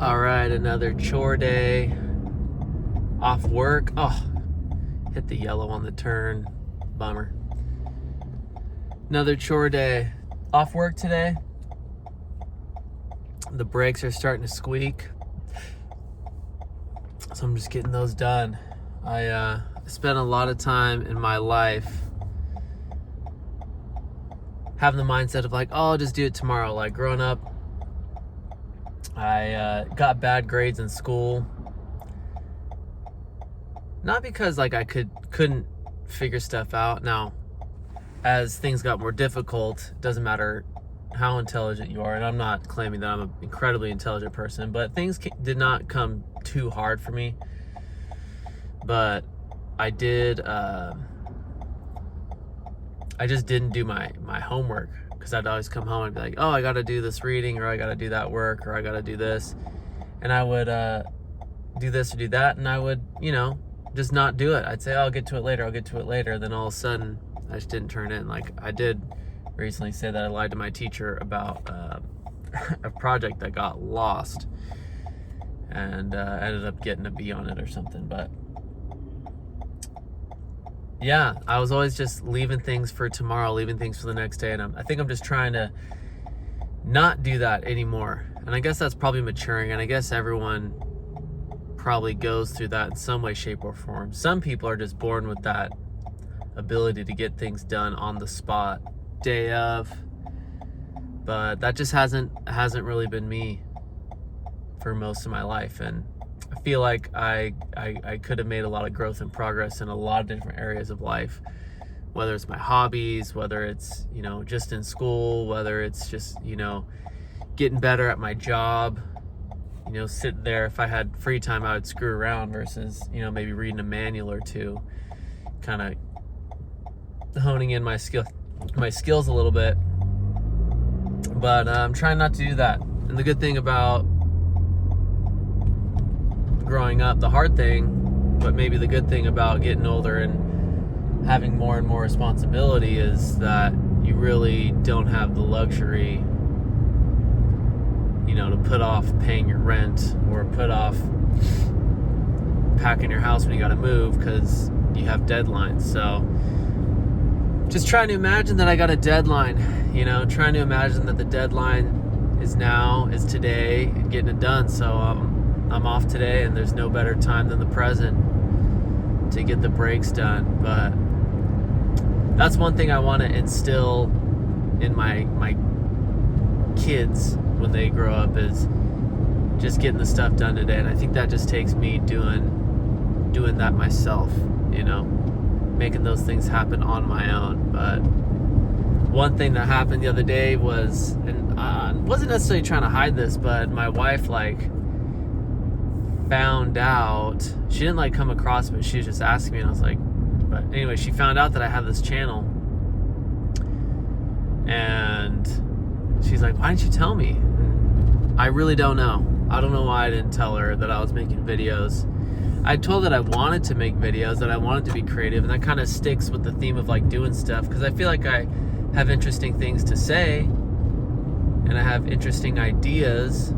All right, another chore day. Off work. Oh, hit the yellow on the turn. Bummer. Another chore day. Off work today. The brakes are starting to squeak, so I'm just getting those done. I spent a lot of time in my life having the mindset of like, oh, I'll just do it tomorrow. Like growing up, I got bad grades in school. Not because like I couldn't figure stuff out. Now, as things got more difficult, it doesn't matter how intelligent you are, and I'm not claiming that I'm an incredibly intelligent person, but things did not come too hard for me. But I did, I just didn't do my homework, because I'd always come home and be like, oh, I gotta do this reading, or I gotta do that work, or I gotta do this. And I would do this or do that, and I would, just not do it. I'd say, oh, I'll get to it later. Then all of a sudden, I just didn't turn in. Like I did recently say that I lied to my teacher about a project that got lost, and ended up getting a B on it or something. But yeah, I was always just leaving things for tomorrow, leaving things for the next day. And I think I'm just trying to not do that anymore. And I guess that's probably maturing. And I guess everyone probably goes through that in some way, shape, or form. Some people are just born with that ability to get things done on the spot, day of. But that just hasn't really been me for most of my life. And I feel like I could have made a lot of growth and progress in a lot of different areas of life, whether it's my hobbies, whether it's, just in school, whether it's just, getting better at my job, sitting there. If I had free time, I would screw around versus, maybe reading a manual or two, kind of honing in my skills a little bit. But I'm trying not to do that. And the good thing about growing up, the hard thing, but maybe the good thing about getting older and having more and more responsibility, is that you really don't have the luxury, to put off paying your rent, or put off packing your house when you got to move because you have deadlines. So just trying to imagine that I got a deadline, trying to imagine that the deadline is today, and getting it done. So I'm off today, and there's no better time than the present to get the breaks done. But that's one thing I want to instill in my kids when they grow up, is just getting the stuff done today. And I think that just takes me doing that myself, making those things happen on my own. But one thing that happened the other day was, and I wasn't necessarily trying to hide this, but my wife found out. She didn't come across it, but she was just asking me, and I was like, but anyway, she found out that I have this channel, and she's like, why didn't you tell me? I really don't know. I don't know why I didn't tell her that I was making videos. I told her that I wanted to make videos, that I wanted to be creative, and that kind of sticks with the theme of doing stuff, because I feel like I have interesting things to say, and I have interesting ideas,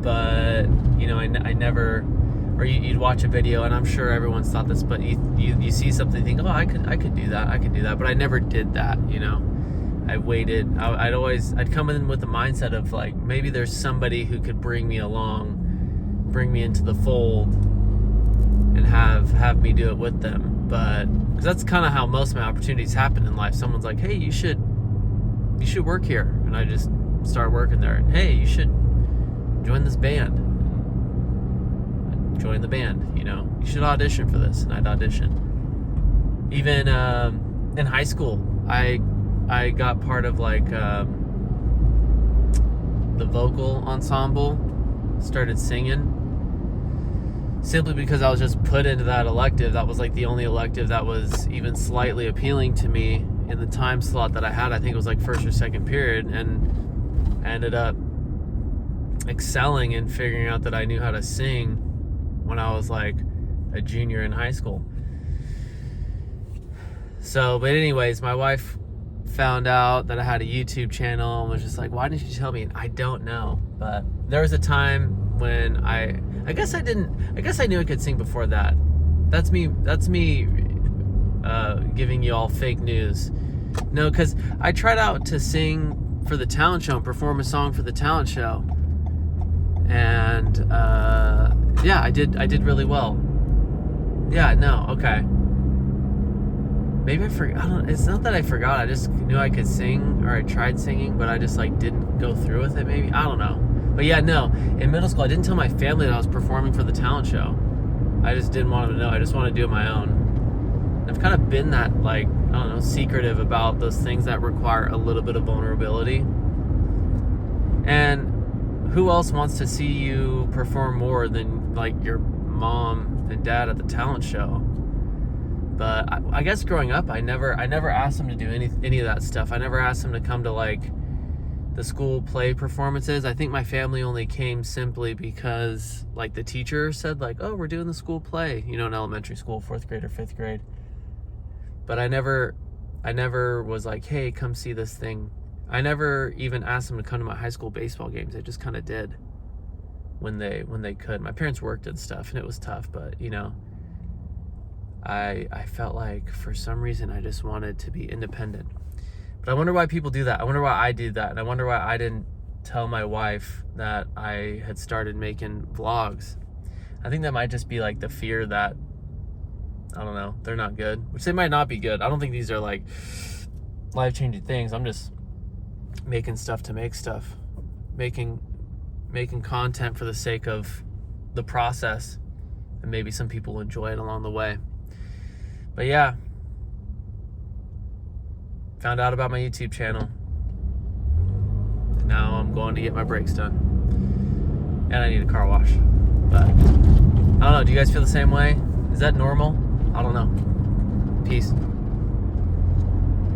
but I never, or you'd watch a video, and I'm sure everyone's thought this, but you see something and think, oh, I could do that, but I never did that. I waited. I'd come in with the mindset of maybe there's somebody who could bring me along, bring me into the fold, and have me do it with them. But because that's kind of how most of my opportunities happen in life. Someone's like, hey, you should work here, and I just start working there. And hey, you should join this band. I'd join the band. You should audition for this, and I'd audition. Even in high school, I got part of the vocal ensemble, started singing, simply because I was just put into that elective. That was the only elective that was even slightly appealing to me in the time slot that I had. I think it was first or second period, and I ended up excelling and figuring out that I knew how to sing when I was a junior in high school. So, but anyways, my wife found out that I had a YouTube channel and was just like, why didn't you tell me? And I don't know, but there was a time when I guess I knew I could sing before that. That's me giving you all fake news. No, because I tried out to sing for the talent show and perform a song for the talent show, and yeah, I did really well. Yeah, no, okay. Maybe I forgot. I don't. It's not that I forgot. I just knew I could sing, or I tried singing, but I just like didn't go through with it. Maybe, I don't know. But yeah, no. In middle school, I didn't tell my family that I was performing for the talent show. I just didn't want them to know. I just wanted to do it my own. I've kind of been that, like, I don't know, secretive about those things that require a little bit of vulnerability. And who else wants to see you perform more than like your mom and dad at the talent show? But I guess growing up, I never asked them to do any of that stuff. I never asked them to come to like the school play performances. I think my family only came simply because like the teacher said like, oh, we're doing the school play, in elementary school, 4th grade or 5th grade. But I never was like, hey, come see this thing. I never even asked them to come to my high school baseball games. They just kind of did when they could. My parents worked and stuff, and it was tough, but I felt like for some reason I just wanted to be independent. But I wonder why people do that. I wonder why I did that, and I wonder why I didn't tell my wife that I had started making vlogs. I think that might just be like the fear that, I don't know, they're not good, which they might not be good. I don't think these are like life-changing things. I'm just making stuff to make stuff, making content for the sake of the process, and maybe some people enjoy it along the way. But yeah, found out about my YouTube channel, and now I'm going to get my brakes done, and I need a car wash. But I don't know, do you guys feel the same way? Is that normal? I don't know. Peace.